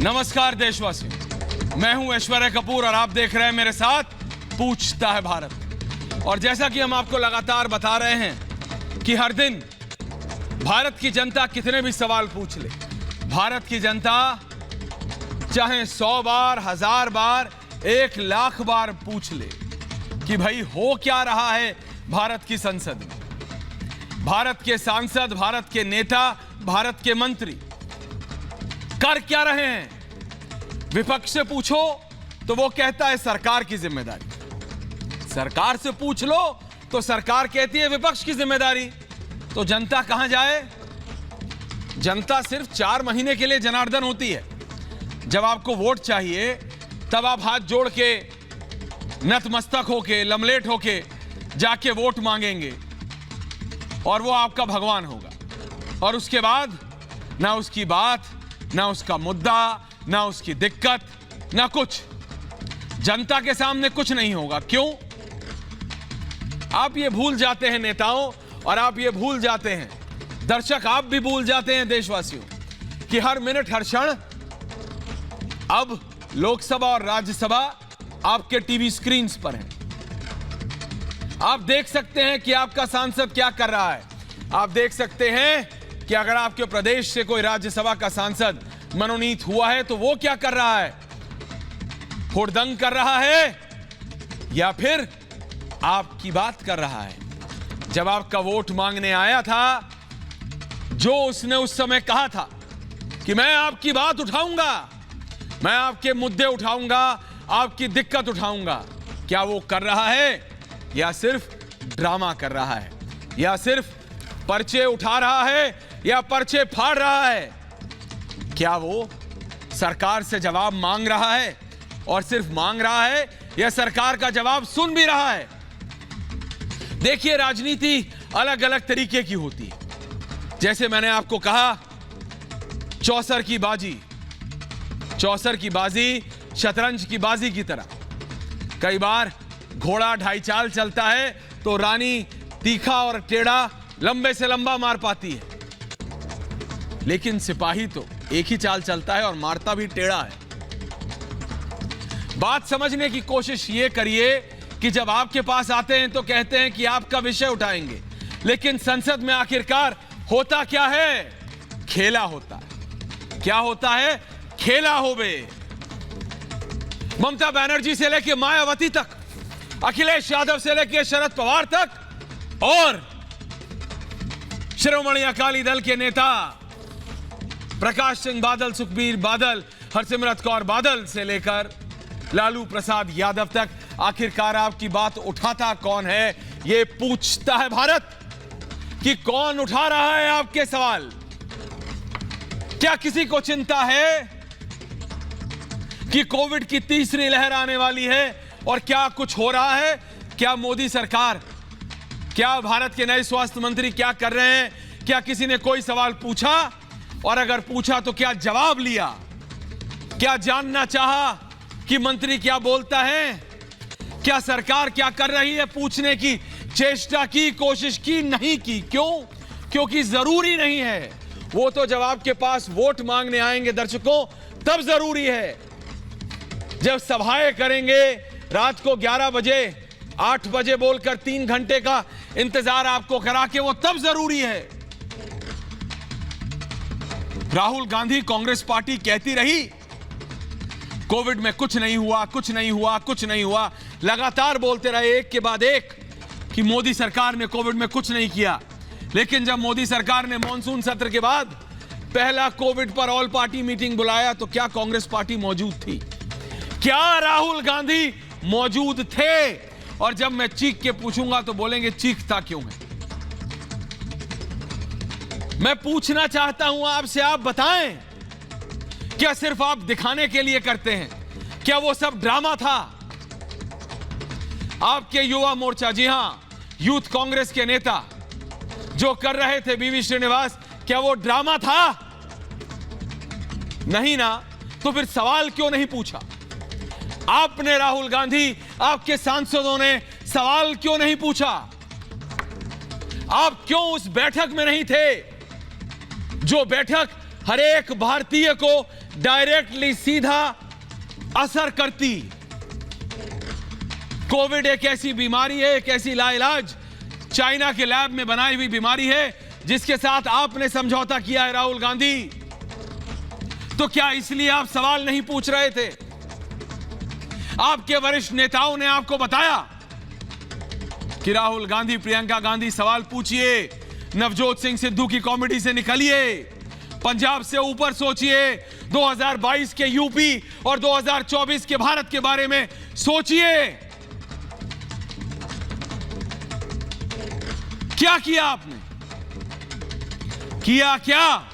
नमस्कार देशवासियों, मैं हूं ऐश्वर्या कपूर और आप देख रहे हैं मेरे साथ पूछता है भारत। और जैसा कि हम आपको लगातार बता रहे हैं कि हर दिन भारत की जनता कितने भी सवाल पूछ ले, भारत की जनता चाहे 100 बार, 1000 बार, 1 लाख बार पूछ ले कि भाई हो क्या रहा है भारत की संसद में। भारत के सांसद, भारत के नेता, भारत के मंत्री कर क्या रहे हैं। विपक्ष से पूछो तो वो कहता है सरकार की जिम्मेदारी, सरकार से पूछ लो तो सरकार कहती है विपक्ष की जिम्मेदारी। तो जनता कहां जाए? जनता सिर्फ 4 महीने के लिए जनार्दन होती है। जब आपको वोट चाहिए तब आप हाथ जोड़ के, नतमस्तक होके, लमलेट होके जाके वोट मांगेंगे और वो आपका भगवान होगा। और उसके बाद ना उसकी बात, ना उसका मुद्दा, ना उसकी दिक्कत, ना कुछ। जनता के सामने कुछ नहीं होगा। क्यों? आप ये भूल जाते हैं नेताओं, और आप ये भूल जाते हैं दर्शक, आप भी भूल जाते हैं देशवासियों कि हर मिनट, हर क्षण अब लोकसभा और राज्यसभा आपके टीवी स्क्रीन पर है। आप देख सकते हैं कि आपका सांसद क्या कर रहा है। आप देख सकते हैं कि अगर आपके प्रदेश से कोई राज्यसभा का सांसद मनोनीत हुआ है तो वो क्या कर रहा है, हुड़दंग कर रहा है या फिर आपकी बात कर रहा है। जब आपका वोट मांगने आया था, जो उसने उस समय कहा था कि मैं आपकी बात उठाऊंगा, मैं आपके मुद्दे उठाऊंगा, आपकी दिक्कत उठाऊंगा, क्या वो कर रहा है या सिर्फ ड्रामा कर रहा है, या सिर्फ पर्चे उठा रहा है या पर्चे फाड़ रहा है? क्या वो सरकार से जवाब मांग रहा है और सिर्फ मांग रहा है या सरकार का जवाब सुन भी रहा है? देखिए, राजनीति अलग अलग तरीके की होती है। जैसे मैंने आपको कहा, चौसर की बाजी, चौसर की बाजी शतरंज की बाजी की तरह। कई बार घोड़ा 2.5 चाल चलता है तो रानी तीखा और टेढ़ा लंबे से लंबा मार पाती है, लेकिन सिपाही तो एक ही चाल चलता है और मारता भी टेढ़ा है। बात समझने की कोशिश ये करिए कि जब आपके पास आते हैं तो कहते हैं कि आपका विषय उठाएंगे, लेकिन संसद में आखिरकार होता क्या है? खेला होता है। क्या होता है? खेला होवे। ममता बनर्जी से लेकर मायावती तक, अखिलेश यादव से लेकर शरद पवार तक, और शिरोमणि अकाली दल के नेता प्रकाश सिंह बादल, सुखबीर बादल, हरसिमरत कौर बादल से लेकर लालू प्रसाद यादव तक, आखिरकार आपकी बात उठाता कौन है? ये पूछता है भारत कि कौन उठा रहा है आपके सवाल। क्या किसी को चिंता है कि कोविड की तीसरी लहर आने वाली है और क्या कुछ हो रहा है? क्या मोदी सरकार, क्या भारत के नए स्वास्थ्य मंत्री क्या कर रहे हैं? क्या किसी ने कोई सवाल पूछा? और अगर पूछा तो क्या जवाब लिया? क्या जानना चाहा कि मंत्री क्या बोलता है? क्या सरकार क्या कर रही है पूछने की चेष्टा की, कोशिश की? नहीं की। क्यों? क्योंकि जरूरी नहीं है। वो तो जब आपके पास वोट मांगने आएंगे दर्शकों, तब जरूरी है। जब सभाएं करेंगे रात को 11 बजे, 8 बजे बोलकर 3 घंटे का इंतजार आपको करा के, वो तब जरूरी है। राहुल गांधी, कांग्रेस पार्टी कहती रही कोविड में कुछ नहीं हुआ, कुछ नहीं हुआ, कुछ नहीं हुआ। लगातार बोलते रहे एक के बाद एक कि मोदी सरकार ने कोविड में कुछ नहीं किया। लेकिन जब मोदी सरकार ने मॉनसून सत्र के बाद पहला कोविड पर ऑल पार्टी मीटिंग बुलाया तो क्या कांग्रेस पार्टी मौजूद थी? क्या राहुल गांधी मौजूद थे? और जब मैं चीख के पूछूंगा तो बोलेंगे चीखता क्यों है? मैं पूछना चाहता हूं आपसे, आप बताएं, क्या सिर्फ आप दिखाने के लिए करते हैं? क्या वो सब ड्रामा था? आपके युवा मोर्चा, जी हां, यूथ कांग्रेस के नेता जो कर रहे थे, बीवी श्रीनिवास, क्या वो ड्रामा था? नहीं ना। तो फिर सवाल क्यों नहीं पूछा आपने? राहुल गांधी, आपके सांसदों ने सवाल क्यों नहीं पूछा? आप क्यों उस बैठक में नहीं थे जो बैठक हर एक भारतीय को डायरेक्टली सीधा असर करती। कोविड एक ऐसी बीमारी है, एक ऐसी लाइलाज चाइना के लैब में बनाई हुई बीमारी है जिसके साथ आपने समझौता किया है राहुल गांधी। तो क्या इसलिए आप सवाल नहीं पूछ रहे थे? आपके वरिष्ठ नेताओं ने आपको बताया कि राहुल गांधी, प्रियंका गांधी, सवाल पूछिए, नवजोत सिंह सिद्धू की कॉमेडी से निकलिए, पंजाब से ऊपर सोचिए, 2022 के यूपी और 2024 के भारत के बारे में सोचिए। क्या किया आपने? किया क्या?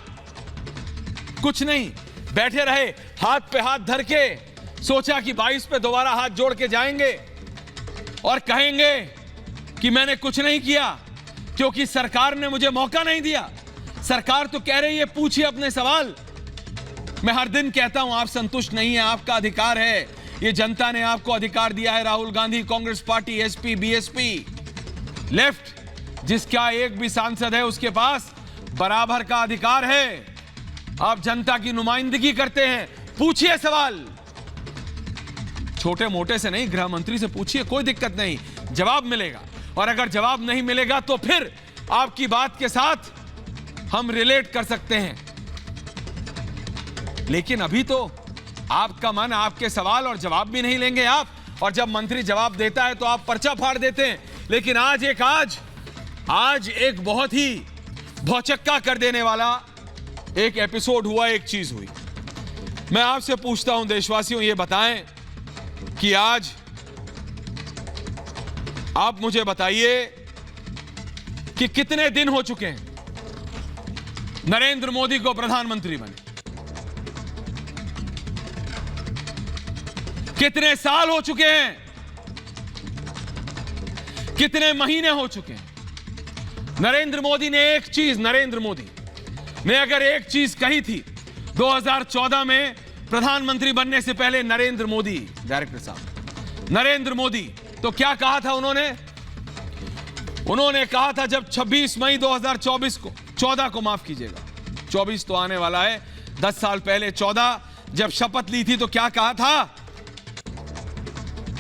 कुछ नहीं, बैठे रहे हाथ पे हाथ धर के, सोचा कि 22 पे दोबारा हाथ जोड़ के जाएंगे और कहेंगे कि मैंने कुछ नहीं किया क्योंकि सरकार ने मुझे मौका नहीं दिया। सरकार तो कह रही है पूछिए अपने सवाल। मैं हर दिन कहता हूं आप संतुष्ट नहीं है, आपका अधिकार है, ये जनता ने आपको अधिकार दिया है। Rahul Gandhi, Congress party, SP, BSP, left, जिसका एक भी सांसद है उसके पास बराबर का अधिकार है। आप जनता की नुमाइंदगी करते हैं, पूछिए सवाल। छोटे मोटे से नहीं, गृह मंत्री से पूछिए, कोई दिक्कत नहीं, जवाब मिलेगा। और अगर जवाब नहीं मिलेगा तो फिर आपकी बात के साथ हम रिलेट कर सकते हैं। लेकिन अभी तो आपका मन, आपके सवाल और जवाब भी नहीं लेंगे आप, और जब मंत्री जवाब देता है तो आप पर्चा फाड़ देते हैं। लेकिन आज एक बहुत ही भौचक्का कर देने वाला एक एपिसोड हुआ, एक चीज हुई। मैं आपसे पूछता हूं देशवासियों, ये बताएं कि आज आप मुझे बताइए कि कितने दिन हो चुके हैं नरेंद्र मोदी को प्रधानमंत्री बने? कितने साल हो चुके हैं? कितने महीने हो चुके हैं? नरेंद्र मोदी ने अगर एक चीज कही थी 2014 में प्रधानमंत्री बनने से पहले, नरेंद्र मोदी, डायरेक्टर साहब, नरेंद्र मोदी, तो क्या कहा था उन्होंने कहा था जब 26 मई 2014 को माफ कीजिएगा, 24 तो आने वाला है, 10 साल पहले 14 जब शपथ ली थी तो क्या कहा था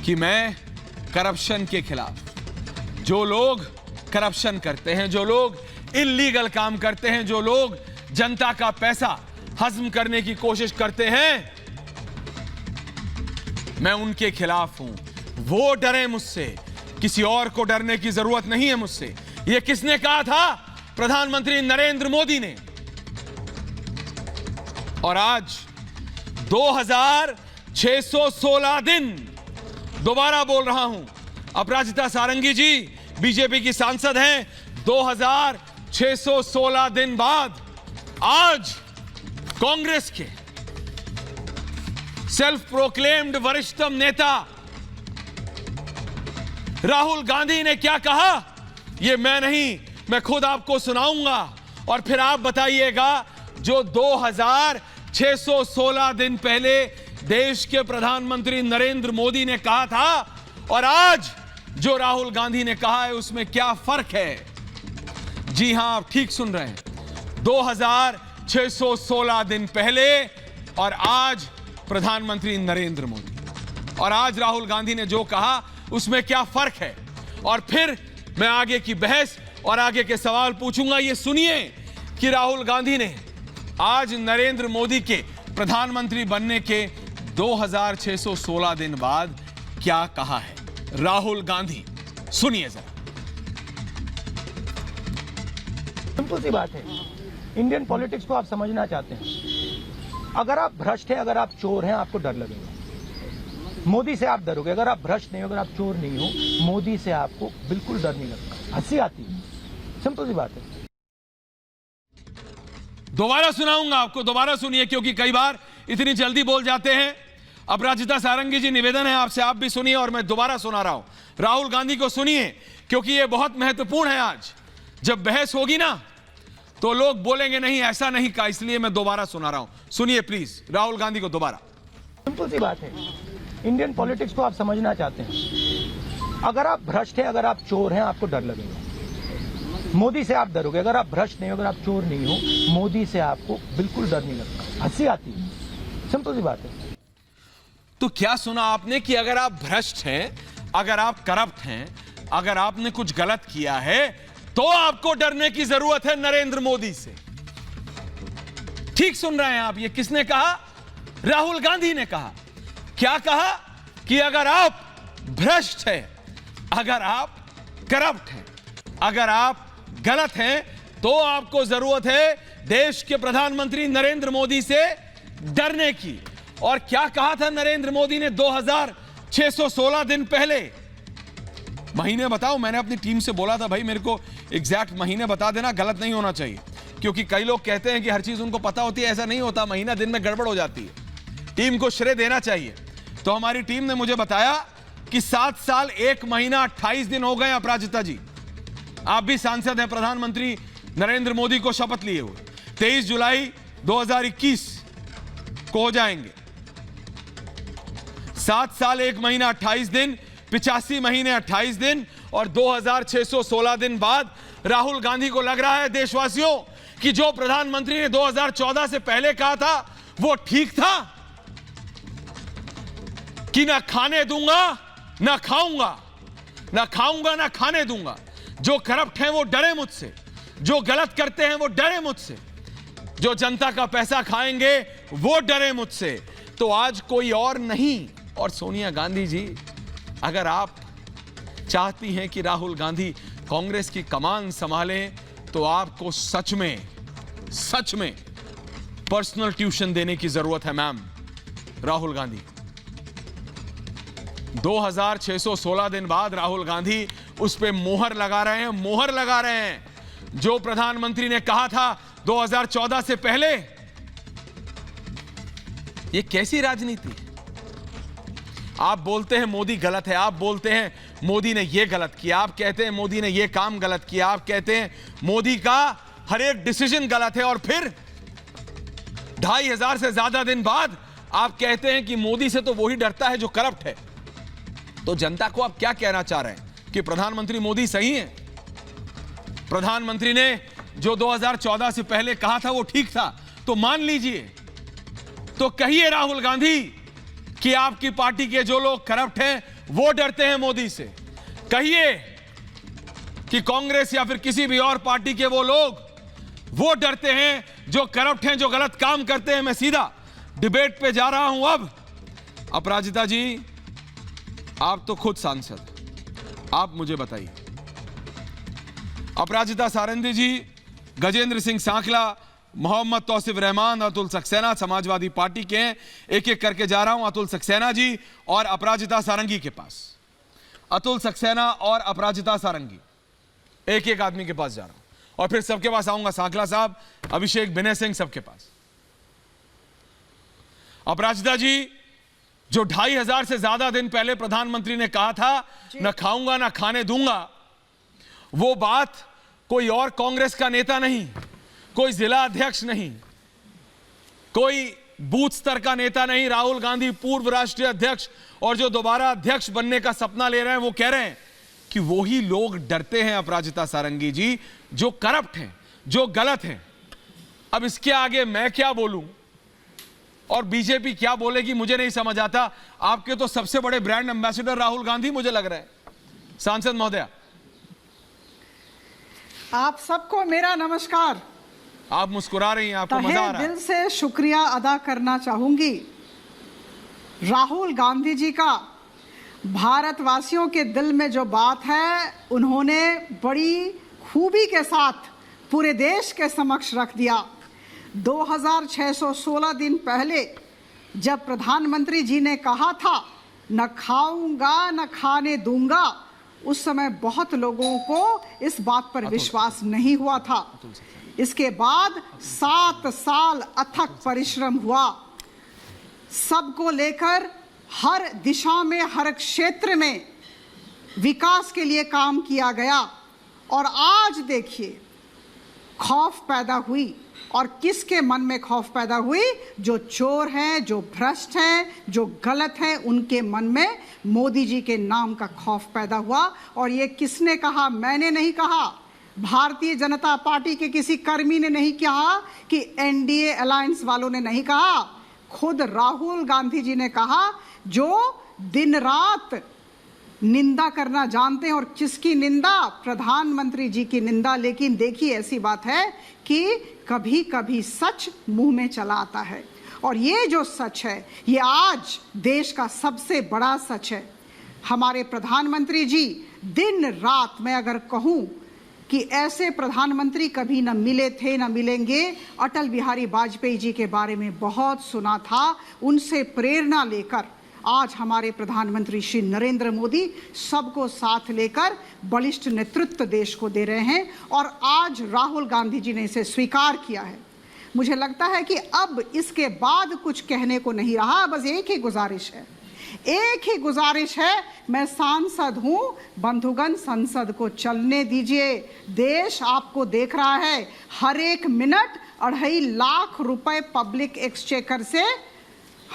कि मैं करप्शन के खिलाफ, जो लोग करप्शन करते हैं, जो लोग इल्लीगल काम करते हैं, जो लोग जनता का पैसा हजम करने की कोशिश करते हैं, मैं उनके खिलाफ हूं। वो डरे मुझसे, किसी और को डरने की जरूरत नहीं है मुझसे। यह किसने कहा था? प्रधानमंत्री नरेंद्र मोदी ने। और आज 2616 दिन, दोबारा बोल रहा हूं, अपराजिता सारंगी जी बीजेपी की सांसद हैं, 2616 दिन बाद आज कांग्रेस के सेल्फ प्रोक्लेम्ड वरिष्ठतम नेता राहुल गांधी ने क्या कहा, यह मैं नहीं, मैं खुद आपको सुनाऊंगा और फिर आप बताइएगा। जो 2616 दिन पहले देश के प्रधानमंत्री नरेंद्र मोदी ने कहा था और आज जो राहुल गांधी ने कहा है, उसमें क्या फर्क है? जी हां, आप ठीक सुन रहे हैं, 2616 दिन पहले और आज प्रधानमंत्री नरेंद्र मोदी, और आज राहुल गांधी ने जो कहा उसमें क्या फर्क है? और फिर मैं आगे की बहस और आगे के सवाल पूछूंगा। ये सुनिए कि राहुल गांधी ने आज नरेंद्र मोदी के प्रधानमंत्री बनने के 2616 दिन बाद क्या कहा है। राहुल गांधी, सुनिए जरा। सिंपल सी बात है, इंडियन पॉलिटिक्स को आप समझना चाहते हैं, अगर आप भ्रष्ट हैं, अगर आप चोर हैं, आपको डर लगेगा। मोदी से आप डरोगे। अगर आप भ्रष्ट नहीं हो, अगर आप चोर नहीं हो, मोदी से आपको बिल्कुल डर नहीं लगता, हंसी आती है। सिंपल सी बात है। दोबारा सुनाऊंगा आपको, दोबारा सुनिए, क्योंकि कई बार इतनी जल्दी बोल जाते हैं। अपराजिता सारंगी जी, निवेदन है आपसे, आप भी सुनिए और मैं दोबारा सुना रहा हूं। राहुल गांधी को सुनिए, क्योंकि यह बहुत महत्वपूर्ण है। आज जब बहस होगी ना तो लोग बोलेंगे नहीं, ऐसा नहीं कहा, इसलिए मैं दोबारा सुना रहा हूं। सुनिए प्लीज राहुल गांधी को दोबारा। सिंपल सी बात है, इंडियन पॉलिटिक्स को आप समझना चाहते हैं, अगर आप भ्रष्ट हैं, अगर आप चोर हैं, आपको डर लगेगा। मोदी से आप डरोगे। अगर आप भ्रष्ट नहीं हो, अगर आप चोर नहीं हो, मोदी से आपको बिल्कुल डर नहीं लगता, हंसी आती है। सिंपल सी बात है। तो क्या सुना आपने कि अगर आप भ्रष्ट हैं, अगर आप करप्ट हैं, अगर आपने कुछ गलत किया है तो आपको डरने की जरूरत है नरेंद्र मोदी से। ठीक सुन रहे हैं आप। ये किसने कहा? राहुल गांधी ने कहा। क्या कहा? कि अगर आप भ्रष्ट हैं, अगर आप करप्ट हैं, अगर आप गलत हैं तो आपको जरूरत है देश के प्रधानमंत्री नरेंद्र मोदी से डरने की। और क्या कहा था नरेंद्र मोदी ने 2616 दिन पहले? महीने बताओ। मैंने अपनी टीम से बोला था भाई मेरे को एग्जैक्ट महीने बता देना, गलत नहीं होना चाहिए, क्योंकि कई लोग कहते हैं कि हर चीज उनको पता होती है। ऐसा नहीं होता, महीना दिन में गड़बड़ हो जाती है। टीम को श्रेय देना चाहिए। तो हमारी टीम ने मुझे बताया कि 7 साल 1 महीना 28 दिन हो गए। अपराजिता जी, आप भी सांसद हैं, प्रधानमंत्री नरेंद्र मोदी को शपथ लिए हुए। 23 जुलाई 2021 को हो जाएंगे 7 साल 1 महीना 28 दिन, 85 महीने 28 दिन और 2616 दिन बाद राहुल गांधी को लग रहा है देशवासियों कि जो प्रधानमंत्री ने 2014 से पहले कहा था वो ठीक था, कि ना खाने दूंगा ना खाऊंगा, ना खाऊंगा ना खाने दूंगा। जो करप्ट हैं वो डरे मुझसे, जो गलत करते हैं वो डरे मुझसे, जो जनता का पैसा खाएंगे वो डरे मुझसे। तो आज कोई और नहीं। और सोनिया गांधी जी, अगर आप चाहती हैं कि राहुल गांधी कांग्रेस की कमान संभालें तो आपको सच में पर्सनल ट्यूशन देने की जरूरत है मैम। राहुल गांधी 2616 दिन बाद राहुल गांधी उस पे मोहर लगा रहे हैं जो प्रधानमंत्री ने कहा था 2014 से पहले। ये कैसी राजनीति? आप बोलते हैं मोदी गलत है, आप बोलते हैं मोदी ने ये गलत किया, आप कहते हैं मोदी ने ये काम गलत किया, आप कहते हैं मोदी का हर एक डिसीजन गलत है, और फिर 2500 से ज्यादा दिन बाद आप कहते हैं कि मोदी से तो वही डरता है जो करप्ट है। तो जनता को आप क्या कहना चाह रहे हैं कि प्रधानमंत्री मोदी सही है? प्रधानमंत्री ने जो 2014 से पहले कहा था वो ठीक था, तो मान लीजिए। तो कहिए राहुल गांधी कि आपकी पार्टी के जो लोग करप्ट हैं वो डरते हैं मोदी से। कहिए कि कांग्रेस या फिर किसी भी और पार्टी के वो लोग वो डरते हैं जो करप्ट हैं, जो गलत काम करते हैं। मैं सीधा डिबेट पे जा रहा हूं अब। अपराजिता जी, आप तो खुद सांसद, आप मुझे बताइए। अपराजिता सारंगी जी, गजेंद्र सिंह सांखला, मोहम्मद तौसीफ रहमान, अतुल सक्सेना समाजवादी पार्टी के हैं। एक एक करके जा रहा हूं। अतुल सक्सेना जी और अपराजिता सारंगी के पास। अतुल सक्सेना और अपराजिता सारंगी, एक एक आदमी के पास जा रहा हूं और फिर सबके पास आऊंगा। सांखला साहब, अभिषेक विनय सिंह, सबके पास। अपराजिता जी, जो 2500 से ज्यादा दिन पहले प्रधानमंत्री ने कहा था न खाऊंगा ना खाने दूंगा, वो बात कोई और कांग्रेस का नेता नहीं, कोई जिला अध्यक्ष नहीं, कोई बूथ स्तर का नेता नहीं, राहुल गांधी पूर्व राष्ट्रीय अध्यक्ष और जो दोबारा अध्यक्ष बनने का सपना ले रहे हैं, वो कह रहे हैं कि वही लोग डरते हैं अपराजिता सारंगी जी जो करप्ट हैं, जो गलत हैं। अब इसके आगे मैं क्या बोलूं और बीजेपी क्या बोलेगी मुझे नहीं समझ आता। आपके तो सबसे बड़े ब्रांड एम्बेसडर राहुल गांधी मुझे लग रहा है। सांसद महोदया, आप सबको मेरा नमस्कार। आप मुस्कुरा रही हैं, आपको मजा आ रहा है। दिल से शुक्रिया अदा करना चाहूंगी राहुल गांधी जी का। भारतवासियों के दिल में जो बात है उन्होंने बड़ी खूबी के साथ पूरे देश के समक्ष रख दिया। 2616 दिन पहले जब प्रधानमंत्री जी ने कहा था न खाऊंगा न खाने दूंगा, उस समय बहुत लोगों को इस बात पर विश्वास नहीं हुआ था। इसके बाद 7 साल अथक परिश्रम हुआ, सबको लेकर हर दिशा में, हर क्षेत्र में विकास के लिए काम किया गया। और आज देखिए खौफ पैदा हुई, और किसके मन में खौफ पैदा हुई? जो चोर हैं, जो भ्रष्ट हैं, जो गलत हैं, उनके मन में मोदी जी के नाम का खौफ पैदा हुआ। और ये किसने कहा? मैंने नहीं कहा, भारतीय जनता पार्टी के किसी कर्मी ने नहीं कहा, कि एनडीए अलायंस वालों ने नहीं कहा। खुद राहुल गांधी जी ने कहा, जो दिन रात निंदा करना जानते हैं। और किसकी निंदा? प्रधानमंत्री जी की निंदा। लेकिन देखिए, ऐसी बात है कि कभी कभी सच मुंह में चला आता है, और ये जो सच है, ये आज देश का सबसे बड़ा सच है। हमारे प्रधानमंत्री जी दिन रात, मैं अगर कहूं कि ऐसे प्रधानमंत्री कभी न मिले थे, न मिलेंगे। अटल बिहारी वाजपेयी जी के बारे में बहुत सुना था, उनसे प्रेरणा लेकर आज हमारे प्रधानमंत्री श्री नरेंद्र मोदी सबको साथ लेकर बलिष्ठ नेतृत्व देश को दे रहे हैं, और आज राहुल गांधी जी ने इसे स्वीकार किया है। मुझे लगता है कि अब इसके बाद कुछ कहने को नहीं रहा। बस एक ही गुजारिश है, एक ही गुजारिश है। मैं सांसद हूं, बंधुगण, संसद को चलने दीजिए। देश आपको देख रहा है। हर एक मिनट 2.5 लाख रुपए पब्लिक एक्सचेकर से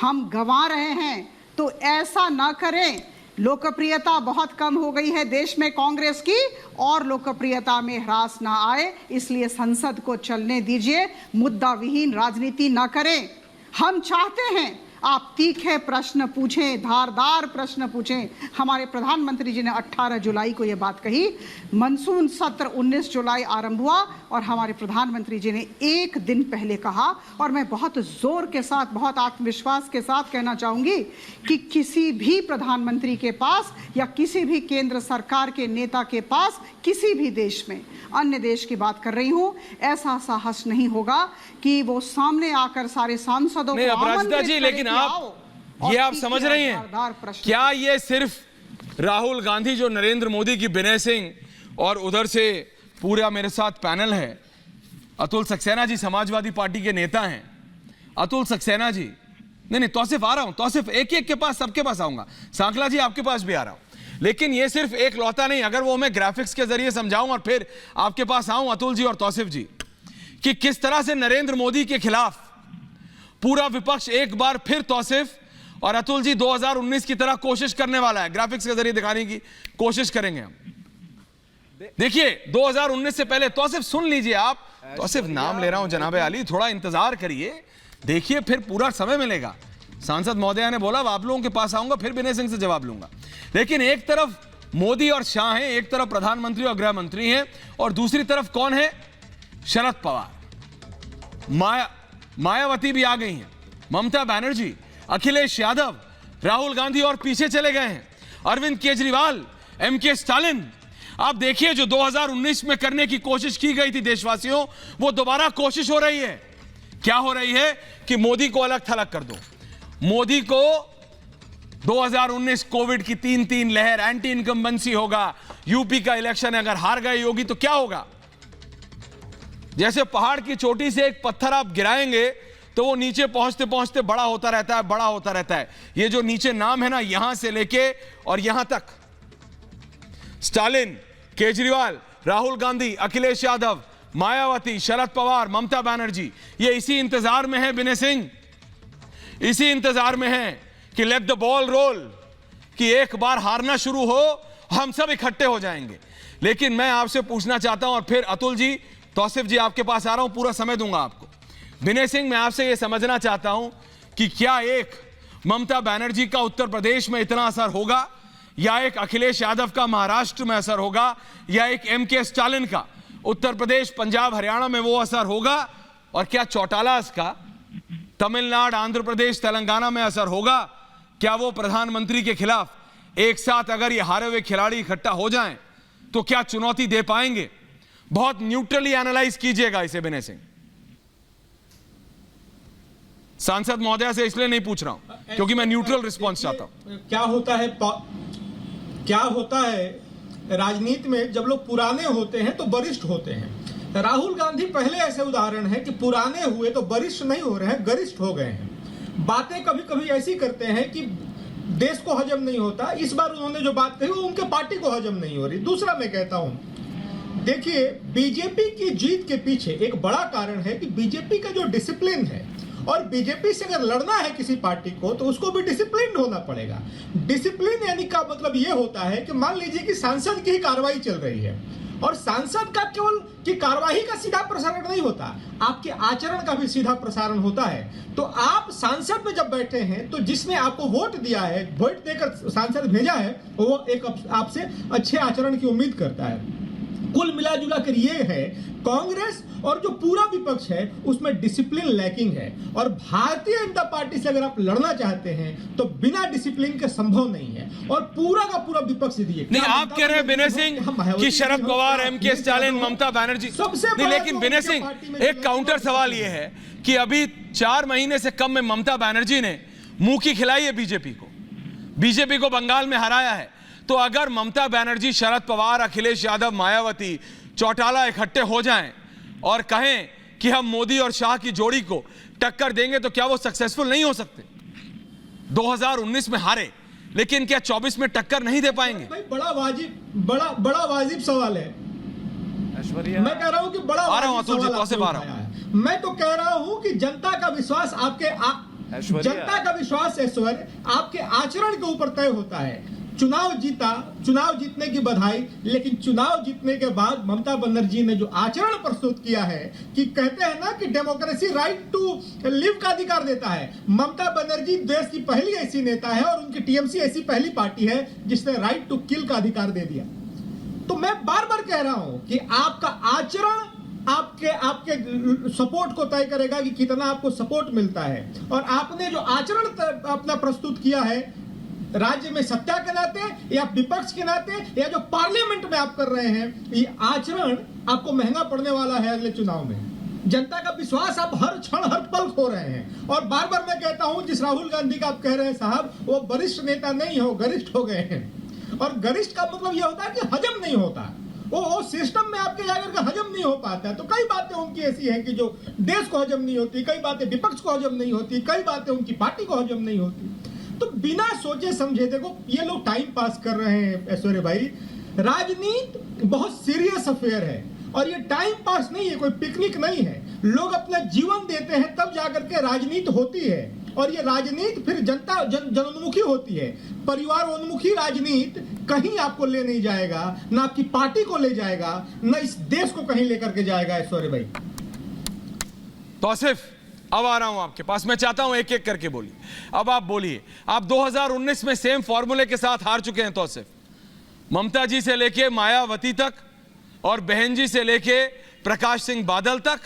हम गंवा रहे हैं, तो ऐसा ना करें। लोकप्रियता बहुत कम हो गई है देश में कांग्रेस की, और लोकप्रियता में ह्रास ना आए, इसलिए संसद को चलने दीजिए। मुद्दा विहीन राजनीति ना करें। हम चाहते हैं आप तीखे प्रश्न पूछें, धारदार प्रश्न पूछें। हमारे प्रधानमंत्री जी ने 18 जुलाई को यह बात कही। मानसून सत्र 19 जुलाई आरंभ हुआ, और हमारे प्रधानमंत्री जी ने एक दिन पहले कहा, और मैं बहुत जोर के साथ, बहुत आत्मविश्वास के साथ कहना चाहूंगी कि किसी भी प्रधानमंत्री के पास या किसी भी केंद्र सरकार के नेता के पास, किसी भी देश में, अन्य देश की बात कर रही हूं, ऐसा साहस नहीं होगा कि वो सामने आकर सारे सांसदों को अपराजिता जी, लेकिन आप समझ रही हैं क्या ये सिर्फ राहुल गांधी जो नरेंद्र मोदी की विनय सिंह, और उधर से पूरा मेरे साथ पैनल है, अतुल सक्सेना जी समाजवादी पार्टी के नेता हैं, अतुल सक्सेना जी, नहीं तौसिफ आ रहा हूं, तौसिफ एक एक के पास, सबके पास आऊंगा, सांकला जी आपके पास भी आ रहा हूं। लेकिन ये सिर्फ एक लौता नहीं, अगर वो मैं ग्राफिक्स के जरिए समझाऊं और फिर आपके पास आऊं अतुल जी और तौसिफ जी, कि किस तरह से नरेंद्र मोदी के खिलाफ पूरा विपक्ष एक बार फिर तौसिफ और अतुल जी 2019 की तरह कोशिश करने वाला है। ग्राफिक्स के जरिए दिखाने की कोशिश करेंगे हम। देखिए 2019 से पहले, तौसिफ सुन लीजिए आप, तौसिफ नाम ले रहा हूं जनाबे आली, थोड़ा इंतजार करिए, देखिए फिर पूरा समय मिलेगा। सांसद महोदया ने बोला आप लोगों के पास आऊंगा, फिर विनय सिंह से जवाब लूंगा। लेकिन एक तरफ मोदी और शाह हैं, एक तरफ प्रधानमंत्री और गृह मंत्री हैं, और दूसरी तरफ कौन है? शरद पवार, मायावती भी आ गई हैं, ममता बनर्जी, अखिलेश यादव, राहुल गांधी और पीछे चले गए हैं, अरविंद केजरीवाल, एमके स्टालिन। आप देखिए जो 2019 में करने की कोशिश की गई थी देशवासियों, वो दोबारा कोशिश हो रही है। क्या हो रही है? कि मोदी को अलग थलग कर दो। मोदी को 2019 कोविड की 3 लहर, एंटी इनकम्बेंसी होगा, यूपी का इलेक्शन अगर हार गए योगी तो क्या होगा? जैसे पहाड़ की चोटी से एक पत्थर आप गिराएंगे तो वो नीचे पहुंचते पहुंचते बड़ा होता रहता है, बड़ा होता रहता है। ये जो नीचे नाम है ना, यहां से लेके और यहां तक, स्टालिन, केजरीवाल, राहुल गांधी, अखिलेश यादव, मायावती, शरद पवार, ममता बनर्जी, ये इसी इंतजार में है विनय सिंह, इसी इंतजार में है कि लेट द बॉल रोल, कि एक बार हारना शुरू हो, हम सब इकट्ठे हो जाएंगे। लेकिन मैं आपसे पूछना चाहता हूं, और फिर अतुल जी, तौसिफ जी आपके पास आ रहा हूं, पूरा समय दूंगा आपको। विनय सिंह, मैं आपसे यह समझना चाहता हूं कि क्या एक ममता बनर्जी का उत्तर प्रदेश में इतना असर होगा, या एक अखिलेश यादव का महाराष्ट्र में असर होगा, या एक एमके स्टालिन का उत्तर प्रदेश, पंजाब, हरियाणा में वो असर होगा, और क्या चौटालास का तमिलनाडु, आंध्र प्रदेश, तेलंगाना में असर होगा? क्या वो प्रधानमंत्री के खिलाफ एक साथ अगर ये हारे हुए खिलाड़ी इकट्ठा हो जाएं तो क्या चुनौती दे पाएंगे? बहुत न्यूट्रली एनालाइज कीजिएगा इसे विनय सिंह। सांसद महोदया से इसलिए नहीं पूछ रहा हूं क्योंकि मैं न्यूट्रल रिस्पॉन्स चाहता हूं। क्या होता है राजनीति में, जब लोग पुराने होते हैं तो वरिष्ठ होते हैं। राहुल गांधी पहले ऐसे उदाहरण है कि पुराने हुए तो वरिष्ठ नहीं हो रहे हैं, गरिष्ठ हो गए हैं। बातें कभी कभी ऐसी करते हैं कि देश को हजम नहीं होता। इस बार उन्होंने जो बात कही वो उनके पार्टी को हजम नहीं हो रही। दूसरा मैं कहता हूं, देखिए बीजेपी की जीत के पीछे एक बड़ा कारण है कि बीजेपी का जो डिसिप्लिन है, और बीजेपी से अगर लड़ना है किसी पार्टी को तो उसको भी डिसिप्लिन होना पड़ेगा। डिसिप्लिन यानी का मतलब ये होता है कि मान लीजिए कि सांसद की ही कार्रवाई चल रही है और सांसद का केवल कि कार्यवाही का सीधा प्रसारण नहीं होता, आपके आचरण का भी सीधा प्रसारण होता है। तो आप सांसद में जब बैठे हैं तो जिसने आपको वोट दिया है, वोट देकर सांसद भेजा है, वो एक आपसे अच्छे आचरण की उम्मीद करता है। कुल मिला जुला कर ये है, कांग्रेस और जो पूरा विपक्ष है उसमें डिसिप्लिन लैकिंग है। और भारतीय जनता पार्टी से अगर आप लड़ना चाहते हैं तो बिना डिसिप्लिन के संभव नहीं है। और पूरा का पूरा विपक्ष दिए नहीं, आप कह रहे हैं विनय सिंह कि शरद पवार, एमके स्टालिन, ममता बनर्जी नहीं, लेकिन विनय सिंह एक काउंटर सवाल ये है कि अभी 4 महीने से कम में ममता बनर्जी ने मुंह की खिलाई है बीजेपी को बंगाल में हराया है। तो अगर ममता बनर्जी, शरद पवार, अखिलेश यादव, मायावती, चौटाला इकट्ठे हो जाएं और कहें कि हम मोदी और शाह की जोड़ी को टक्कर देंगे तो क्या वो सक्सेसफुल नहीं हो सकते? 2019 में हारे, लेकिन क्या 24 में टक्कर नहीं दे पाएंगे? भाई बड़ा वाजिब सवाल है। मैं कह रहा हूं कि बड़ा वाजिब सवाल है। मैं तो कह रहा हूं कि जनता का विश्वास ऐश्वर्य आपके आचरण के ऊपर तय होता है। चुनाव जीतने की बधाई, लेकिन चुनाव जीतने के बाद ममता बनर्जी ने जो आचरण प्रस्तुत किया है कि कहते हैं ना कि डेमोक्रेसी राइट टू लिव का अधिकार देता है। ममता बनर्जी देश की पहली ऐसी नेता है और उनकी टीएमसी ऐसी पहली पार्टी है जिसने राइट टू किल का अधिकार दे दिया। तो मैं बार बार कह रहा हूं कि आपका आचरण आपके सपोर्ट को तय करेगा कि कितना आपको सपोर्ट मिलता है। और आपने जो आचरण अपना प्रस्तुत किया है राज्य में सत्ता के नाते या विपक्ष के नाते या जो पार्लियामेंट में आप कर रहे हैं, ये आचरण आपको महंगा पड़ने वाला है अगले चुनाव में। जनता का विश्वास आप हर क्षण हर पल खो रहे हैं। और बार बार मैं कहता हूं, जिस राहुल गांधी का आप कह रहे हैं साहब, वो वरिष्ठ नेता नहीं हो, गरिष्ठ हो गए हैं। और गरिष्ठ का मतलब यह होता है कि हजम नहीं होता, वो सिस्टम में आपके जाकर के हजम नहीं हो पाता है। तो कई बातें उनकी ऐसी हैं कि जो देश को हजम नहीं होती, कई बातें विपक्ष को हजम नहीं होती, कई बातें उनकी पार्टी को हजम नहीं होती। तो बिना सोचे समझे, देखो ये लोग टाइम पास कर रहे हैं ऐश्वर्य भाई। राजनीति बहुत सीरियस अफेयर है और ये टाइम पास नहीं है, कोई पिकनिक नहीं है। लोग अपना जीवन देते हैं तब जाकर के राजनीति होती है। और ये राजनीति फिर जनोन्मुखी होती है। परिवार उन्मुखी राजनीति कहीं आपको ले नहीं जाएगा, ना आपकी पार्टी को ले जाएगा, ना इस देश को कहीं लेकर के जाएगा ऐश्वर्य भाई। तौसीफ, अब आ रहा हूं आपके पास। मैं चाहता हूं एक एक करके बोलिए। अब आप बोलिए, आप 2019 में सेम फॉर्मूले के साथ हार चुके हैं तौसीफ। ममता जी से लेके मायावती तक और बहन जी से लेके प्रकाश सिंह बादल तक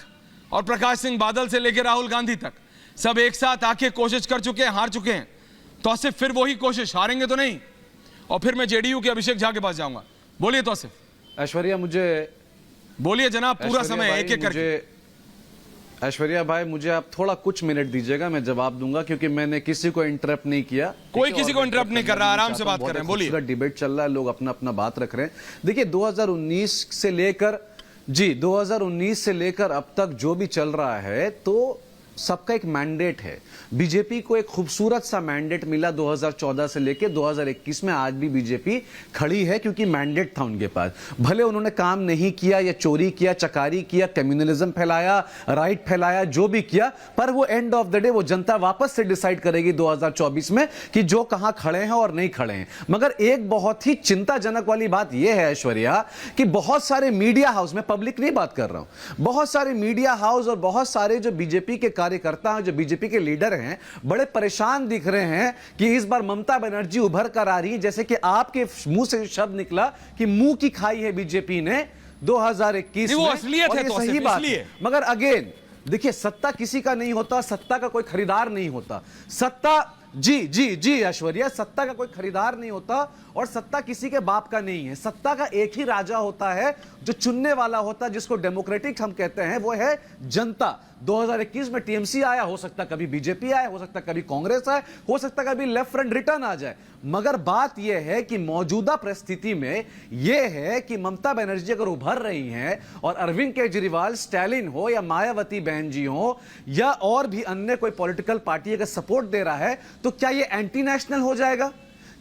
और प्रकाश सिंह बादल से लेके राहुल गांधी तक सब एक साथ आके कोशिश कर चुके हैं, हार चुके हैं। तौसीफ, फिर वही कोशिश, हारेंगे तो नहीं? और फिर मैं जेडीयू के अभिषेक झा के पास जाऊंगा। बोलिए तौसीफ। ऐश्वर्या, मुझे बोलिए जनाब, पूरा समय एक एक करके। ऐश्वर्या भाई, मुझे आप थोड़ा कुछ मिनट दीजिएगा, मैं जवाब दूंगा, क्योंकि मैंने किसी को इंटरप्ट नहीं किया। कोई किसी को इंटरप्ट नहीं कर रहा, आराम से बात कर रहे हैं। बोलिए। डिबेट चल रहा है, लोग अपना अपना बात रख रहे हैं। देखिए, 2019 से लेकर अब तक जो भी चल रहा है, तो सबका एक मैंडेट है। बीजेपी को एक खूबसूरत सा मैंडेट मिला 2014 से लेकर 2021 में। आज भी बीजेपी खड़ी है क्योंकि मैंडेट था उनके पास। भले उन्होंने काम नहीं किया या चोरी किया, चकारी किया, कम्युनलिज्म फैलाया, राइट फैलाया, जो भी किया, पर वो एंड ऑफ द डे वो जनता वापस से डिसाइड करेगी 2024 में कि जो कहां खड़े हैं और नहीं खड़े हैं। मगर एक बहुत ही चिंताजनक वाली बात यह है ऐश्वर्या कि बहुत सारे मीडिया हाउस, में पब्लिक नहीं बात कर रहा हूं, बहुत सारे मीडिया हाउस और बहुत सारे जो बीजेपी के कार्यकर्ता हैं, जो बीजेपी के लीडर हैं, बड़े परेशान दिख रहे हैं कि इस बार ममता बनर्जी उभर कर आ रही है। जैसे कि आपके मुंह से शब्द निकला कि मुंह की खाई है बीजेपी ने 2021 में, वो असलियत है, तो सही बात है। मगर अगेन देखिए, सत्ता किसी का नहीं होता, सत्ता का कोई खरीदार नहीं होता। सत्ता जी ऐश्वर्या, सत्ता का कोई खरीदार नहीं होता और सत्ता किसी के बाप का नहीं है। सत्ता का एक ही राजा होता है जो चुनने वाला होता है, जिसको डेमोक्रेटिक हम कहते हैं, वो है जनता। 2021 में टीएमसी आया, हो सकता कभी बीजेपी आए, हो सकता कभी कांग्रेस आए, हो सकता कभी लेफ्ट फ्रंट रिटर्न आ जाए। मगर बात यह है कि मौजूदा परिस्थिति में यह है कि ममता बनर्जी अगर उभर रही हैं और अरविंद केजरीवाल, स्टैलिन हो या मायावती बहन जी हो या और भी अन्य कोई पॉलिटिकल पार्टी अगर सपोर्ट दे रहा है, तो क्या यह एंटी नेशनल हो जाएगा?